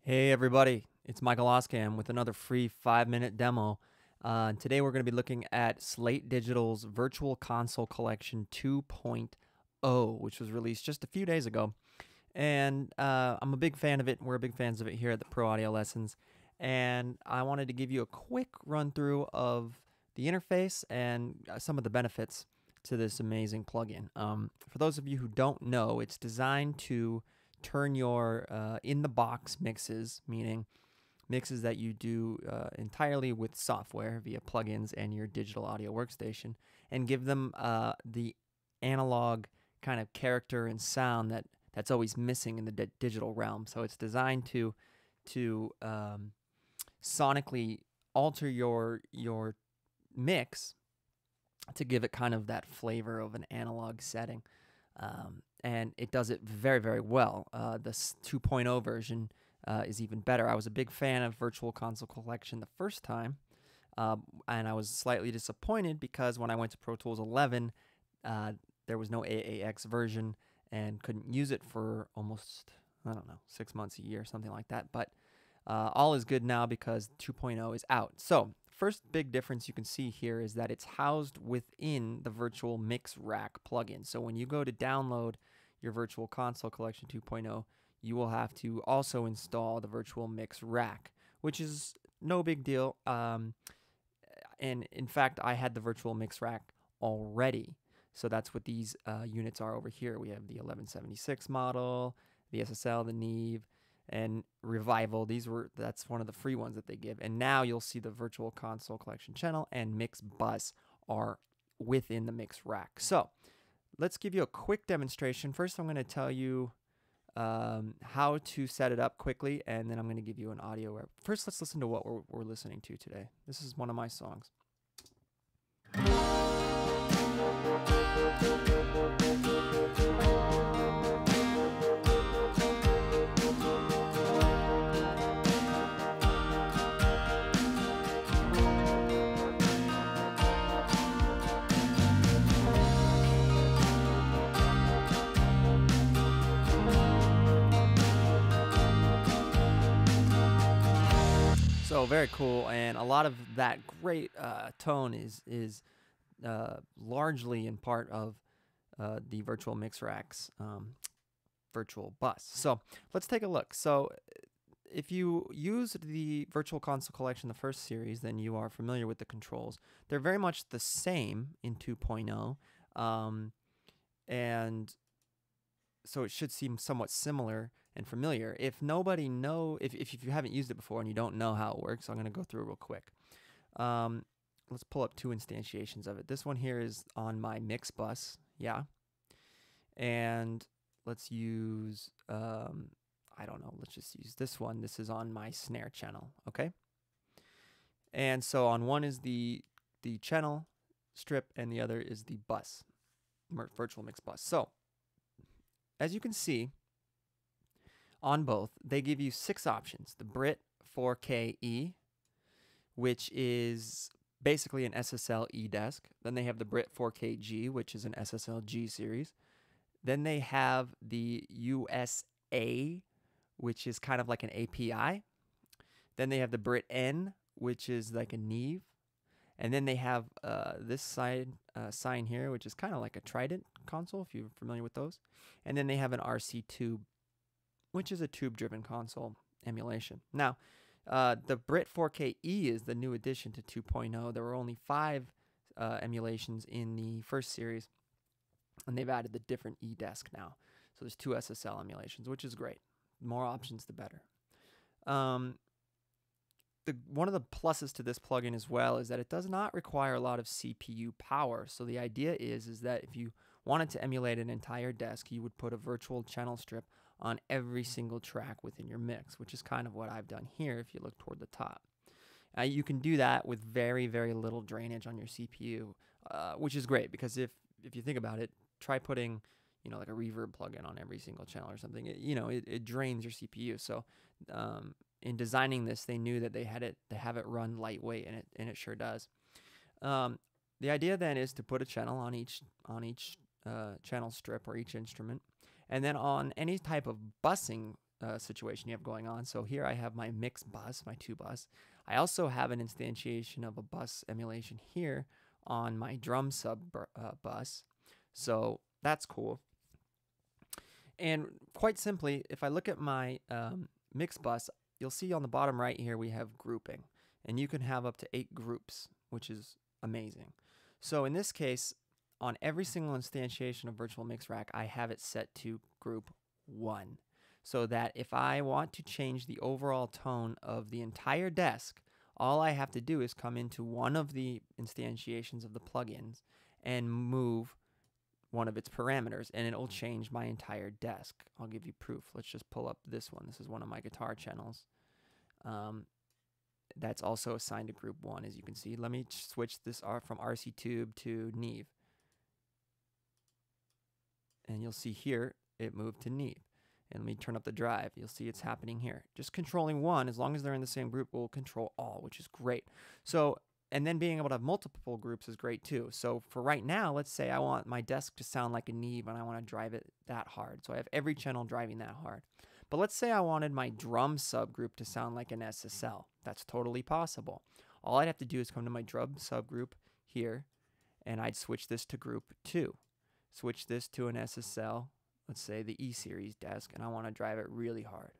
Hey everybody, it's Michael Oskam with another free 5-minute demo. Today we're going to be looking at Slate Digital's Virtual Console Collection 2.0, which was released just a few days ago. And I'm a big fan of it. We're big fans of it here at the Pro Audio Lessons. And I wanted to give you a quick run through of the interface and some of the benefits to this amazing plugin. For those of you who don't know, it's designed to turn your in-the-box mixes, meaning mixes that you do entirely with software via plugins and your digital audio workstation, and give them the analog kind of character and sound that's always missing in the digital realm. So it's designed to sonically alter your mix to give it kind of that flavor of an analog setting. And it does it very, very well. This 2.0 version is even better. I was a big fan of Virtual Console Collection the first time, and I was slightly disappointed because when I went to Pro Tools 11, there was no AAX version and couldn't use it for almost, 6 months, a year, something like that. But all is good now because 2.0 is out. So first big difference you can see here is that it's housed within the Virtual Mix Rack plugin. So when you go to download your Virtual Console Collection 2.0, you will have to also install the Virtual Mix Rack, which is no big deal. And in fact, I had the Virtual Mix Rack already. So that's what these units are over here. We have the 1176 model, the SSL, the Neve, and Revival. That's one of the free ones that they give. And now you'll see the Virtual Console Collection channel and Mix Bus are within the Mix Rack. So let's give you a quick demonstration. First, I'm going to tell you how to set it up quickly, and then I'm going to give you an audio rep. First, let's listen to what we're listening to today. This is one of my songs. So very cool, and a lot of that great tone is largely in part of the Virtual Mix Rack's virtual bus. So let's take a look. So if you used the Virtual Console Collection, the first series, then you are familiar with the controls. They're very much the same in 2.0, and so it should seem somewhat similar and familiar. If you haven't used it before and you don't know how it works, I'm going to go through it real quick. Let's pull up two instantiations of it. This one here is on my mix bus, yeah. And let's use, let's just use this one. This is on my snare channel, okay? And so on one is the channel strip and the other is the bus, virtual mix bus. So as you can see, on both, they give you 6 options. The Brit 4K-E, which is basically an SSL E desk. Then they have the Brit 4K-G, which is an SSL G series. Then they have the USA, which is kind of like an API. Then they have the Brit N, which is like a Neve. And then they have this sign here, which is kind of like a Trident console, if you're familiar with those. And then they have an RC tube, which is a tube-driven console emulation. Now, the Brit 4K-E is the new addition to 2.0. There were only 5 emulations in the first series, and they've added the different E desk now. So there's 2 SSL emulations, which is great. The more options, the better. One of the pluses to this plugin as well is that it does not require a lot of CPU power. So the idea is that if you wanted to emulate an entire desk, you would put a virtual channel strip on every single track within your mix, which is kind of what I've done here if you look toward the top. You can do that with very, very little drainage on your CPU, which is great because if you think about it, try putting like a reverb plugin on every single channel or something. It drains your CPU. So in designing this, they knew that they have it run lightweight, and it sure does. The idea then is to put a channel on each channel strip or each instrument, and then on any type of busing situation you have going on. So here I have my mix bus, my 2 bus. I also have an instantiation of a bus emulation here on my drum sub bus. So that's cool. And quite simply, if I look at my mix bus, you'll see on the bottom right here we have grouping. And you can have up to 8 groups, which is amazing. So in this case, on every single instantiation of Virtual Mix Rack, I have it set to group 1. So that if I want to change the overall tone of the entire desk, all I have to do is come into one of the instantiations of the plugins and move one of its parameters, and it'll change my entire desk. I'll give you proof. Let's just pull up this one. This is one of my guitar channels. That's also assigned to group 1, as you can see. Let me switch this from RC Tube to Neve. And you'll see here, it moved to Neve. And let me turn up the drive. You'll see it's happening here. Just controlling one, as long as they're in the same group, will control all, which is great. So, and then being able to have multiple groups is great too. So for right now, let's say I want my desk to sound like a Neve and I want to drive it that hard. So I have every channel driving that hard. But let's say I wanted my drum subgroup to sound like an SSL. That's totally possible. All I'd have to do is come to my drum subgroup here, and I'd switch this to group 2. Switch this to an SSL, let's say the E-Series desk, and I want to drive it really hard.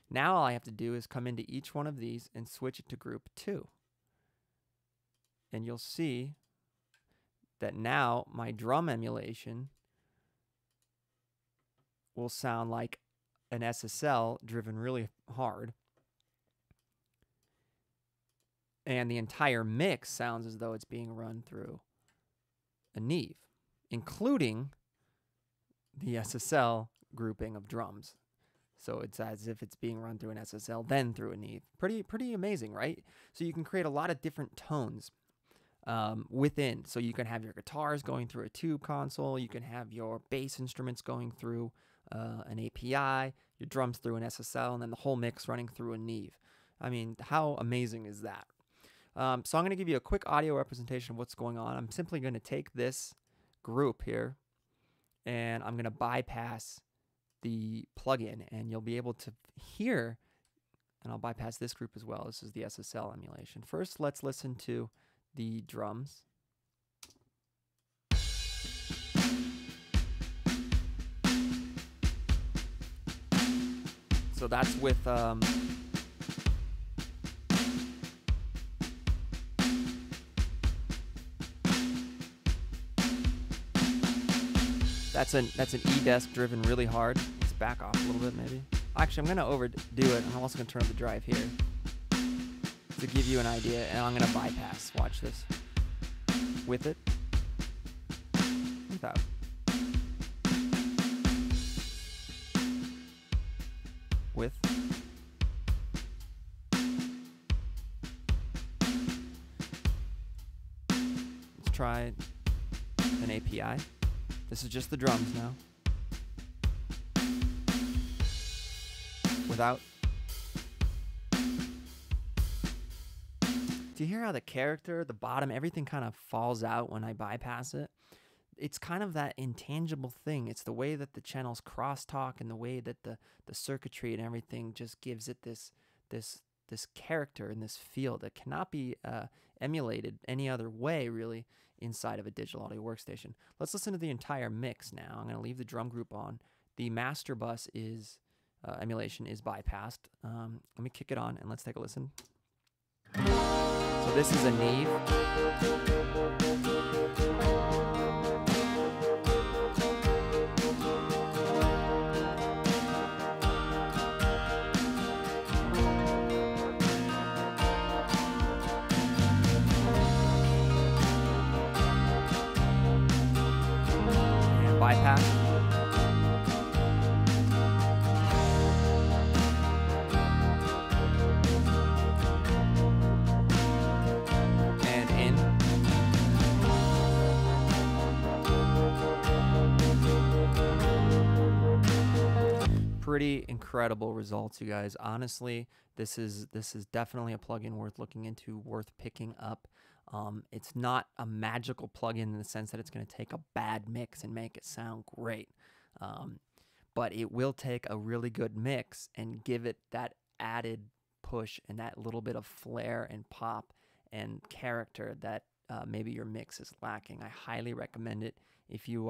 Now all I have to do is come into each one of these and switch it to group 2. And you'll see that now my drum emulation will sound like an SSL driven really hard. And the entire mix sounds as though it's being run through a Neve, including the SSL grouping of drums. So it's as if it's being run through an SSL, then through a Neve. Pretty amazing, right? So you can create a lot of different tones within. So you can have your guitars going through a tube console. You can have your bass instruments going through an API, your drums through an SSL, and then the whole mix running through a Neve. I mean, how amazing is that? So I'm going to give you a quick audio representation of what's going on. I'm simply going to take this group here, and I'm going to bypass the plugin, and you'll be able to hear, and I'll bypass this group as well. This is the SSL emulation. First, let's listen to the drums. So that's with that's an E desk driven really hard. Let's back off a little bit maybe. Actually, I'm gonna overdo it. I'm also gonna turn up the drive here to give you an idea, and I'm gonna bypass. Watch this. With it. Without. With. Let's try an API. This is just the drums now. Without. Do you hear how the character, the bottom, everything kind of falls out when I bypass it? It's kind of that intangible thing. It's the way that the channels crosstalk and the way that the circuitry and everything just gives it this character and this feel that cannot be emulated any other way, really, inside of a digital audio workstation. Let's listen to the entire mix now. I'm going to leave the drum group on. The master bus emulation is bypassed. Let me kick it on and let's take a listen. So this is a Neve. And bypass. Pretty incredible results, you guys. Honestly, this is definitely a plugin worth looking into, worth picking up. It's not a magical plugin in the sense that it's going to take a bad mix and make it sound great. but it will take a really good mix and give it that added push and that little bit of flair and pop and character that maybe your mix is lacking. I highly recommend it. If you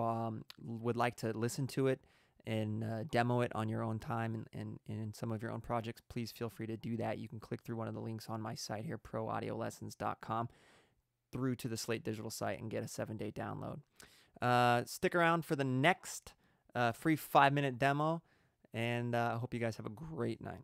would like to listen to it and demo it on your own time and in some of your own projects, please feel free to do that. You can click through one of the links on my site here, proaudiolessons.com, through to the Slate Digital site and get a 7-day download. Stick around for the next free 5-minute demo, and I hope you guys have a great night.